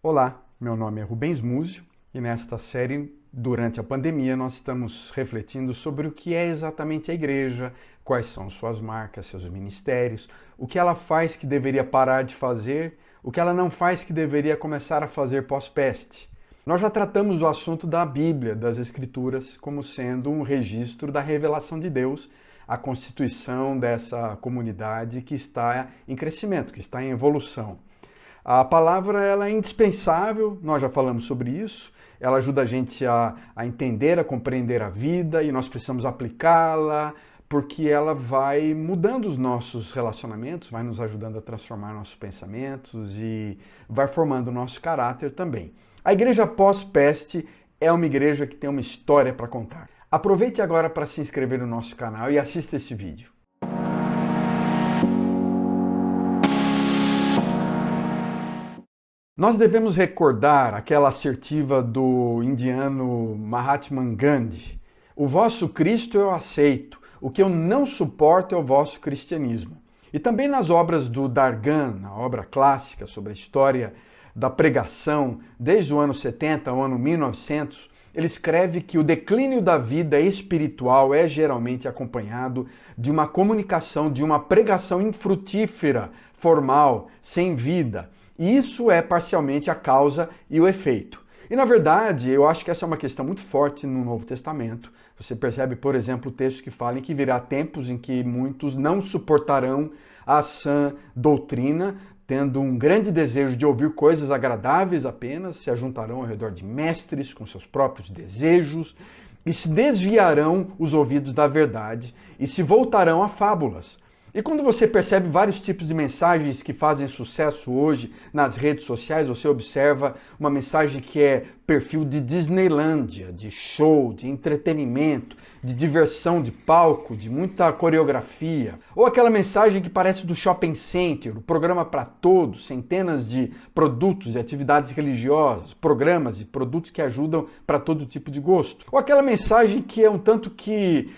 Olá, meu nome é Rubens Múzio e nesta série, durante a pandemia, nós estamos refletindo sobre o que é exatamente a igreja, quais são suas marcas, seus ministérios, o que ela faz que deveria parar de fazer, o que ela não faz que deveria começar a fazer pós-peste. Nós já tratamos do assunto da Bíblia, das Escrituras, como sendo um registro da revelação de Deus, a constituição dessa comunidade que está em crescimento, que está em evolução. A palavra ela é indispensável, nós já falamos sobre isso, ela ajuda a gente a entender, a compreender a vida e nós precisamos aplicá-la porque ela vai mudando os nossos relacionamentos, vai nos ajudando a transformar nossos pensamentos e vai formando o nosso caráter também. A igreja pós-peste é uma igreja que tem uma história para contar. Aproveite agora para se inscrever no nosso canal e assista esse vídeo. Nós devemos recordar aquela assertiva do indiano Mahatma Gandhi: o vosso Cristo eu aceito, o que eu não suporto é o vosso cristianismo. E também nas obras do Dargan, na obra clássica sobre a história da pregação, desde o ano 70 ao ano 1900, ele escreve que o declínio da vida espiritual é geralmente acompanhado de uma comunicação, de uma pregação infrutífera, formal, sem vida. E isso é parcialmente a causa e o efeito. E na verdade, eu acho que essa é uma questão muito forte no Novo Testamento. Você percebe, por exemplo, textos que falam que virá tempos em que muitos não suportarão a sã doutrina, tendo um grande desejo de ouvir coisas agradáveis apenas, se ajuntarão ao redor de mestres com seus próprios desejos e se desviarão os ouvidos da verdade e se voltarão a fábulas. E quando você percebe vários tipos de mensagens que fazem sucesso hoje nas redes sociais, você observa uma mensagem que é perfil de Disneylândia, de show, de entretenimento, de diversão de palco, de muita coreografia. Ou aquela mensagem que parece do shopping center, o programa para todos, centenas de produtos e atividades religiosas, programas e produtos que ajudam para todo tipo de gosto. Ou aquela mensagem que é um tanto que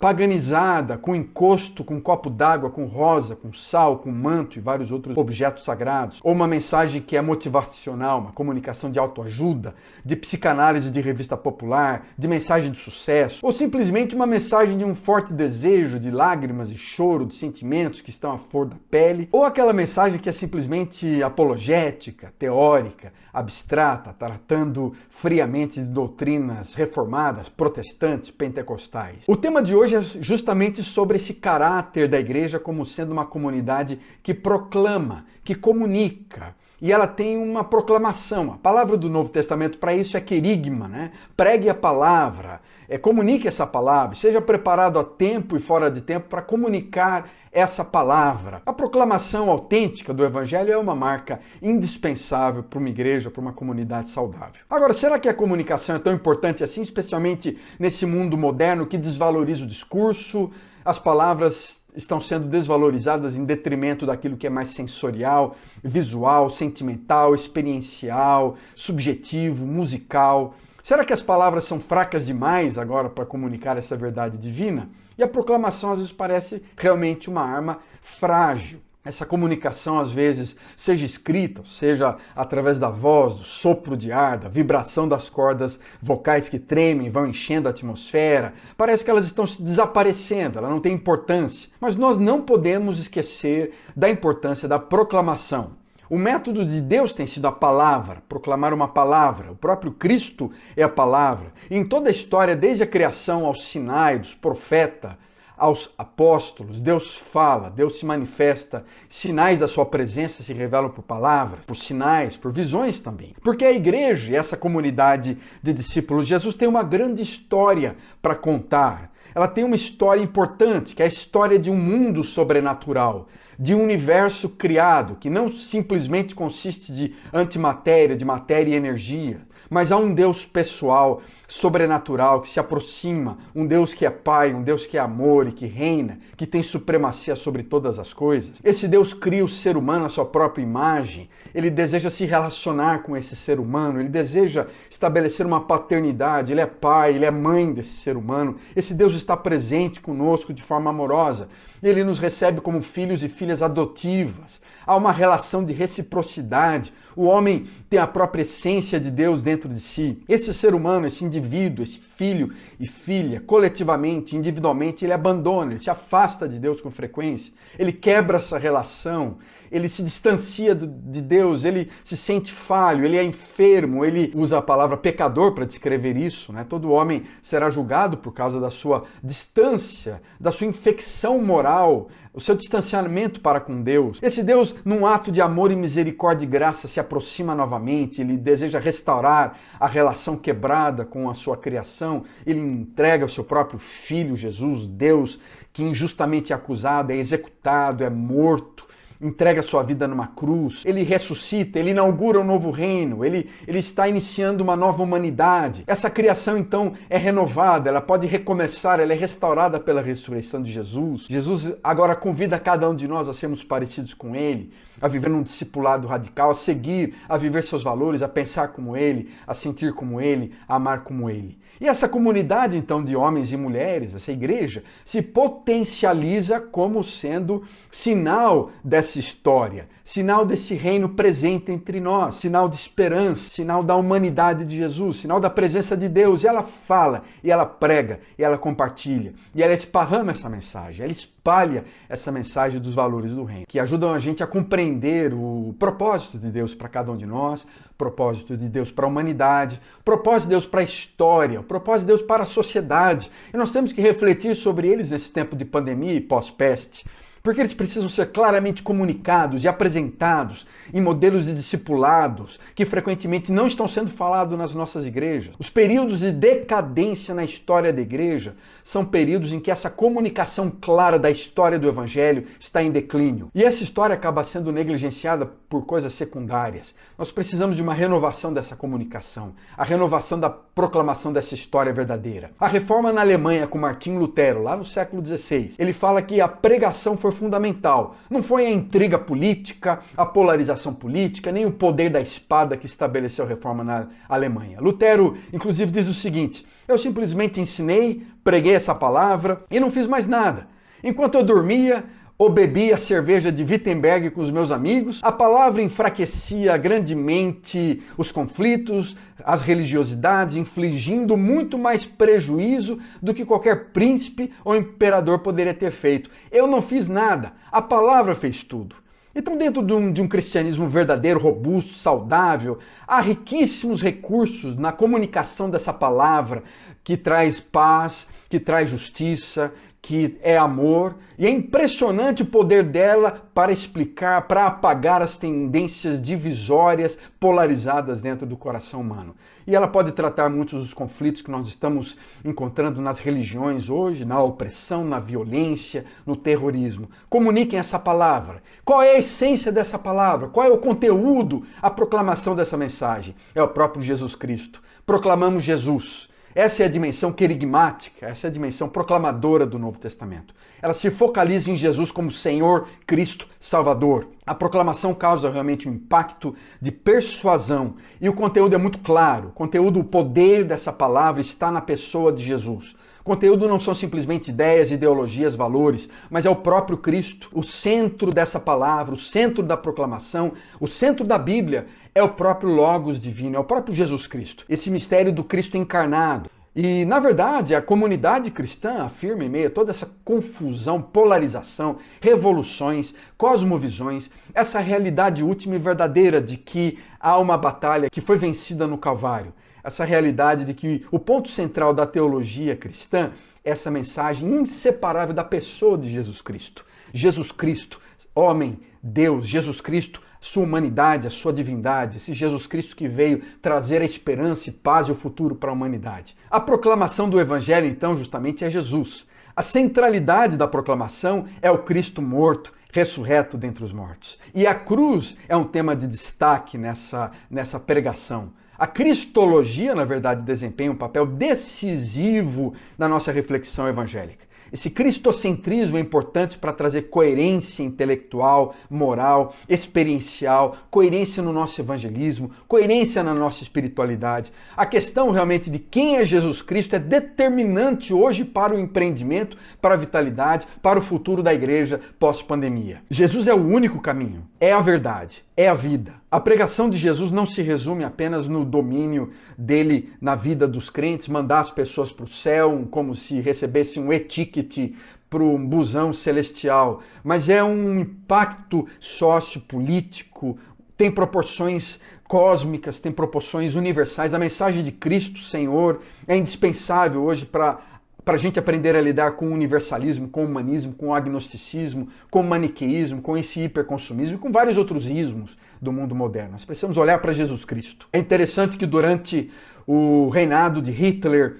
paganizada, com encosto, com copo d'água, com rosa, com sal, com manto e vários outros objetos sagrados. Ou uma mensagem que é motivacional, uma comunicação de autoajuda, de psicanálise de revista popular, de mensagem de sucesso, ou simplesmente uma mensagem de um forte desejo, de lágrimas e choro, de sentimentos que estão à flor da pele, ou aquela mensagem que é simplesmente apologética, teórica, abstrata, tratando friamente de doutrinas reformadas, protestantes, pentecostais. O tema de hoje é justamente sobre esse caráter da igreja como sendo uma comunidade que proclama, que comunica. E ela tem uma proclamação. A palavra do Novo Testamento para isso é querigma, né? Pregue a palavra, comunique essa palavra, seja preparado a tempo e fora de tempo para comunicar essa palavra. A proclamação autêntica do Evangelho é uma marca indispensável para uma igreja, para uma comunidade saudável. Agora, será que a comunicação é tão importante assim, especialmente nesse mundo moderno que desvaloriza o discurso? As palavras estão sendo desvalorizadas em detrimento daquilo que é mais sensorial, visual, sentimental, experiencial, subjetivo, musical. Será que as palavras são fracas demais agora para comunicar essa verdade divina? E a proclamação às vezes parece realmente uma arma frágil. Essa comunicação, às vezes, seja escrita, seja através da voz, do sopro de ar, da vibração das cordas vocais que tremem, vão enchendo a atmosfera. Parece que elas estão se desaparecendo, ela não tem importância. Mas nós não podemos esquecer da importância da proclamação. O método de Deus tem sido a palavra, proclamar uma palavra. O próprio Cristo é a palavra. E em toda a história, desde a criação ao Sinai, dos profetas, aos apóstolos, Deus fala, Deus se manifesta, sinais da sua presença se revelam por palavras, por sinais, por visões também. Porque a igreja, essa comunidade de discípulos de Jesus, tem uma grande história para contar. Ela tem uma história importante, que é a história de um mundo sobrenatural, de um universo criado, que não simplesmente consiste de antimatéria, de matéria e energia, mas há um Deus pessoal, sobrenatural, que se aproxima, um Deus que é Pai, um Deus que é amor e que reina, que tem supremacia sobre todas as coisas. Esse Deus cria o ser humano à sua própria imagem, ele deseja se relacionar com esse ser humano, ele deseja estabelecer uma paternidade, ele é pai, ele é mãe desse ser humano. Esse Deus está presente conosco de forma amorosa. Ele nos recebe como filhos e filhas adotivas. Há uma relação de reciprocidade. O homem tem a própria essência de Deus dentro de si. Esse ser humano, esse indivíduo, esse filho e filha, coletivamente, individualmente, ele abandona, ele se afasta de Deus com frequência. Ele quebra essa relação. Ele se distancia de Deus, ele se sente falho, ele é enfermo, ele usa a palavra pecador para descrever isso, né? Todo homem será julgado por causa da sua distância, da sua infecção moral, o seu distanciamento para com Deus. Esse Deus, num ato de amor e misericórdia e graça, se aproxima novamente, ele deseja restaurar a relação quebrada com a sua criação, ele entrega o seu próprio Filho, Jesus, Deus, que injustamente é acusado, é executado, é morto, entrega sua vida numa cruz, ele ressuscita, ele inaugura um novo reino, ele está iniciando uma nova humanidade. Essa criação, então, é renovada, ela pode recomeçar, ela é restaurada pela ressurreição de Jesus. Jesus agora convida cada um de nós a sermos parecidos com ele, a viver num discipulado radical, a seguir, a viver seus valores, a pensar como ele, a sentir como ele, a amar como ele. E essa comunidade, então, de homens e mulheres, essa igreja, se potencializa como sendo sinal dessa história, sinal desse reino presente entre nós, sinal de esperança, sinal da humanidade de Jesus, sinal da presença de Deus. E ela fala, e ela prega, e ela compartilha, e ela esparrama essa mensagem, ela espalha essa mensagem dos valores do reino, que ajudam a gente a compreender o propósito de Deus para cada um de nós, propósito de Deus para a humanidade, propósito de Deus para a história, o propósito de Deus para a sociedade. E nós temos que refletir sobre eles nesse tempo de pandemia e pós-peste, porque eles precisam ser claramente comunicados e apresentados em modelos de discipulados que frequentemente não estão sendo falados nas nossas igrejas. Os períodos de decadência na história da igreja são períodos em que essa comunicação clara da história do evangelho está em declínio. E essa história acaba sendo negligenciada por coisas secundárias. Nós precisamos de uma renovação dessa comunicação, a renovação da proclamação dessa história verdadeira. A reforma na Alemanha com Martinho Lutero, lá no século XVI, ele fala que a pregação foi fundamental. Não foi a intriga política, a polarização política, nem o poder da espada que estabeleceu a reforma na Alemanha. Lutero, inclusive, diz o seguinte: eu simplesmente ensinei, preguei essa palavra e não fiz mais nada. Enquanto eu dormia, ou bebia cerveja de Wittenberg com os meus amigos, a palavra enfraquecia grandemente os conflitos, as religiosidades, infligindo muito mais prejuízo do que qualquer príncipe ou imperador poderia ter feito. Eu não fiz nada, a palavra fez tudo. Então, dentro de um cristianismo verdadeiro, robusto, saudável, há riquíssimos recursos na comunicação dessa palavra que traz paz, que traz justiça, que é amor, e é impressionante o poder dela para explicar, para apagar as tendências divisórias, polarizadas dentro do coração humano. E ela pode tratar muitos dos conflitos que nós estamos encontrando nas religiões hoje, na opressão, na violência, no terrorismo. Comuniquem essa palavra. Qual é a essência dessa palavra? Qual é o conteúdo, a proclamação dessa mensagem? É o próprio Jesus Cristo. Proclamamos Jesus. Essa é a dimensão querigmática, essa é a dimensão proclamadora do Novo Testamento. Ela se focaliza em Jesus como Senhor, Cristo, Salvador. A proclamação causa realmente um impacto de persuasão e o conteúdo é muito claro. O poder dessa palavra está na pessoa de Jesus. Conteúdo não são simplesmente ideias, ideologias, valores, mas é o próprio Cristo. O centro dessa palavra, o centro da proclamação, o centro da Bíblia é o próprio Logos divino, é o próprio Jesus Cristo. Esse mistério do Cristo encarnado. E, na verdade, a comunidade cristã afirma em meio a toda essa confusão, polarização, revoluções, cosmovisões, essa realidade última e verdadeira de que há uma batalha que foi vencida no Calvário. Essa realidade de que o ponto central da teologia cristã é essa mensagem inseparável da pessoa de Jesus Cristo. Jesus Cristo, homem, Deus, Jesus Cristo, sua humanidade, a sua divindade, esse Jesus Cristo que veio trazer a esperança e paz e o futuro para a humanidade. A proclamação do Evangelho, então, justamente é Jesus. A centralidade da proclamação é o Cristo morto, ressurreto dentre os mortos. E a cruz é um tema de destaque nessa pregação. A cristologia, na verdade, desempenha um papel decisivo na nossa reflexão evangélica. Esse cristocentrismo é importante para trazer coerência intelectual, moral, experiencial, coerência no nosso evangelismo, coerência na nossa espiritualidade. A questão realmente de quem é Jesus Cristo é determinante hoje para o empreendimento, para a vitalidade, para o futuro da igreja pós-pandemia. Jesus é o único caminho, é a verdade, é a vida. A pregação de Jesus não se resume apenas no domínio dele na vida dos crentes, mandar as pessoas para o céu como se recebesse um e-ticket para um busão celestial, mas é um impacto sociopolítico, tem proporções cósmicas, tem proporções universais. A mensagem de Cristo, Senhor, é indispensável hoje para a gente aprender a lidar com o universalismo, com o humanismo, com o agnosticismo, com o maniqueísmo, com esse hiperconsumismo e com vários outros ismos do mundo moderno. Nós precisamos olhar para Jesus Cristo. É interessante que durante o reinado de Hitler,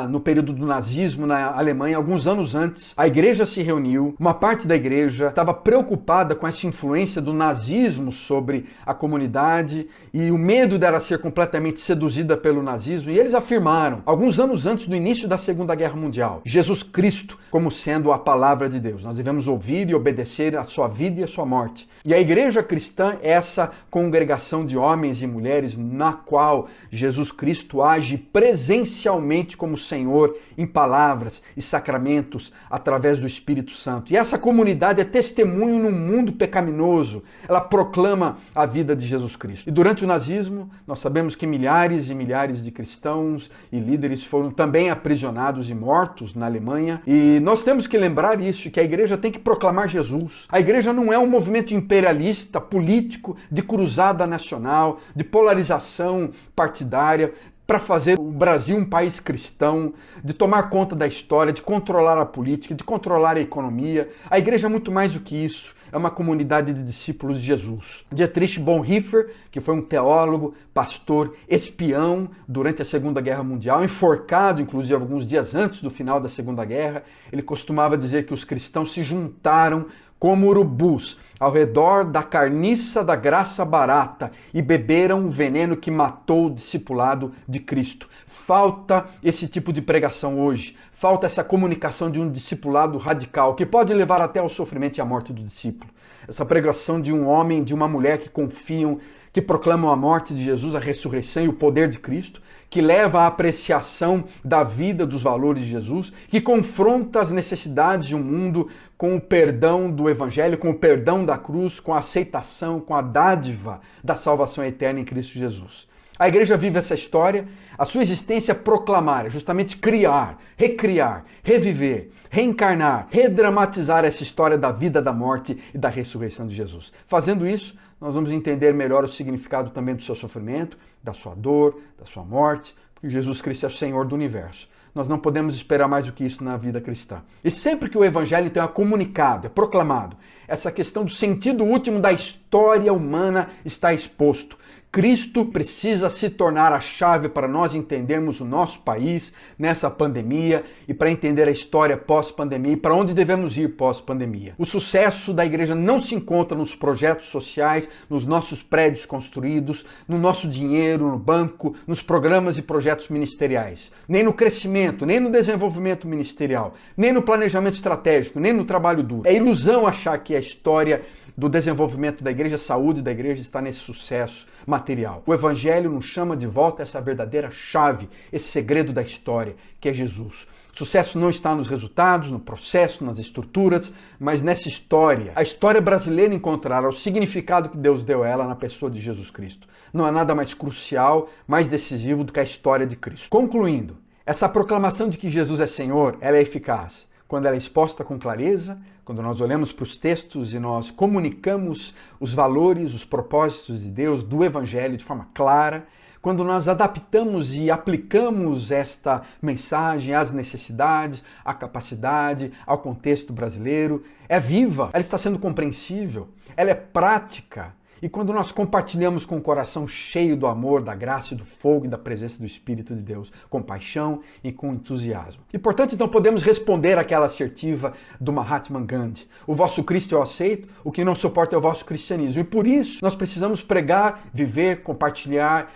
no período do nazismo na Alemanha, alguns anos antes, a igreja se reuniu, uma parte da igreja estava preocupada com essa influência do nazismo sobre a comunidade e o medo dela ser completamente seduzida pelo nazismo, e eles afirmaram, alguns anos antes do início da Segunda Guerra Mundial, Jesus Cristo como sendo a palavra de Deus. Nós devemos ouvir e obedecer a sua vida e a sua morte. E a igreja cristã é essa congregação de homens e mulheres na qual Jesus Cristo age presencialmente como Senhor em palavras e sacramentos através do Espírito Santo. E essa comunidade é testemunho num mundo pecaminoso. Ela proclama a vida de Jesus Cristo. E durante o nazismo, nós sabemos que milhares e milhares de cristãos e líderes foram também aprisionados e mortos na Alemanha. E nós temos que lembrar isso, que a igreja tem que proclamar Jesus. A igreja não é um movimento imperialista, político, de cruzada nacional, de polarização partidária, para fazer o Brasil um país cristão, de tomar conta da história, de controlar a política, de controlar a economia. A igreja é muito mais do que isso. É uma comunidade de discípulos de Jesus. Dietrich Bonhoeffer, que foi um teólogo, pastor, espião durante a Segunda Guerra Mundial, enforcado, inclusive, alguns dias antes do final da Segunda Guerra, ele costumava dizer que os cristãos se juntaram como urubus ao redor da carniça da graça barata e beberam o veneno que matou o discipulado de Cristo. Falta esse tipo de pregação hoje. Falta essa comunicação de um discipulado radical, que pode levar até ao sofrimento e à morte do discípulo. Essa pregação de um homem, de uma mulher que confiam, que proclamam a morte de Jesus, a ressurreição e o poder de Cristo, que leva à apreciação da vida, dos valores de Jesus, que confronta as necessidades de um mundo com o perdão do Evangelho, com o perdão da cruz, com a aceitação, com a dádiva da salvação eterna em Cristo Jesus. A igreja vive essa história, a sua existência é proclamar, é justamente criar, recriar, reviver, reencarnar, redramatizar essa história da vida, da morte e da ressurreição de Jesus. Fazendo isso, nós vamos entender melhor o significado também do seu sofrimento, da sua dor, da sua morte, porque Jesus Cristo é o Senhor do universo. Nós não podemos esperar mais do que isso na vida cristã. E sempre que o Evangelho então é comunicado, é proclamado, essa questão do sentido último da história humana está exposto. Cristo precisa se tornar a chave para nós entendermos o nosso país nessa pandemia e para entender a história pós-pandemia e para onde devemos ir pós-pandemia. O sucesso da igreja não se encontra nos projetos sociais, nos nossos prédios construídos, no nosso dinheiro, no banco, nos programas e projetos ministeriais, nem no crescimento, nem no desenvolvimento ministerial, nem no planejamento estratégico, nem no trabalho duro. É ilusão achar que a história do desenvolvimento da igreja, a saúde da igreja está nesse sucesso material. O Evangelho nos chama de volta a essa verdadeira chave, esse segredo da história, que é Jesus. O sucesso não está nos resultados, no processo, nas estruturas, mas nessa história. A história brasileira encontrará o significado que Deus deu a ela na pessoa de Jesus Cristo. Não há nada mais crucial, mais decisivo do que a história de Cristo. Concluindo, essa proclamação de que Jesus é Senhor, ela é eficaz quando ela é exposta com clareza, quando nós olhamos para os textos e nós comunicamos os valores, os propósitos de Deus, do Evangelho de forma clara, quando nós adaptamos e aplicamos esta mensagem às necessidades, à capacidade, ao contexto brasileiro, é viva, ela está sendo compreensível, ela é prática. e quando nós compartilhamos com o coração cheio do amor, da graça e do fogo e da presença do Espírito de Deus, com paixão e com entusiasmo. E, portanto, então podemos responder àquela assertiva do Mahatma Gandhi: o vosso Cristo eu aceito, o que não suporta é o vosso cristianismo. E por isso nós precisamos pregar, viver, compartilhar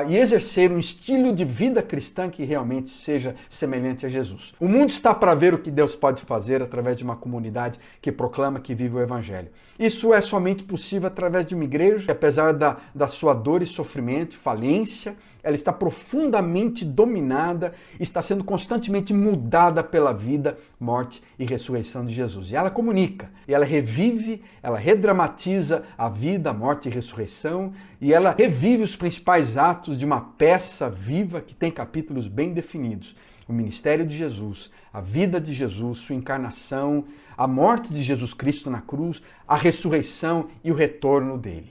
e exercer um estilo de vida cristã que realmente seja semelhante a Jesus. O mundo está para ver o que Deus pode fazer através de uma comunidade que proclama, que vive o Evangelho. Isso é somente possível através de uma igreja que, apesar da sua dor e sofrimento, falência, ela está profundamente dominada, está sendo constantemente mudada pela vida, morte e ressurreição de Jesus. E ela comunica, e ela revive, ela redramatiza a vida, a morte e ressurreição, e ela revive os principais atos de uma peça viva que tem capítulos bem definidos. O ministério de Jesus, a vida de Jesus, sua encarnação, a morte de Jesus Cristo na cruz, a ressurreição e o retorno dele.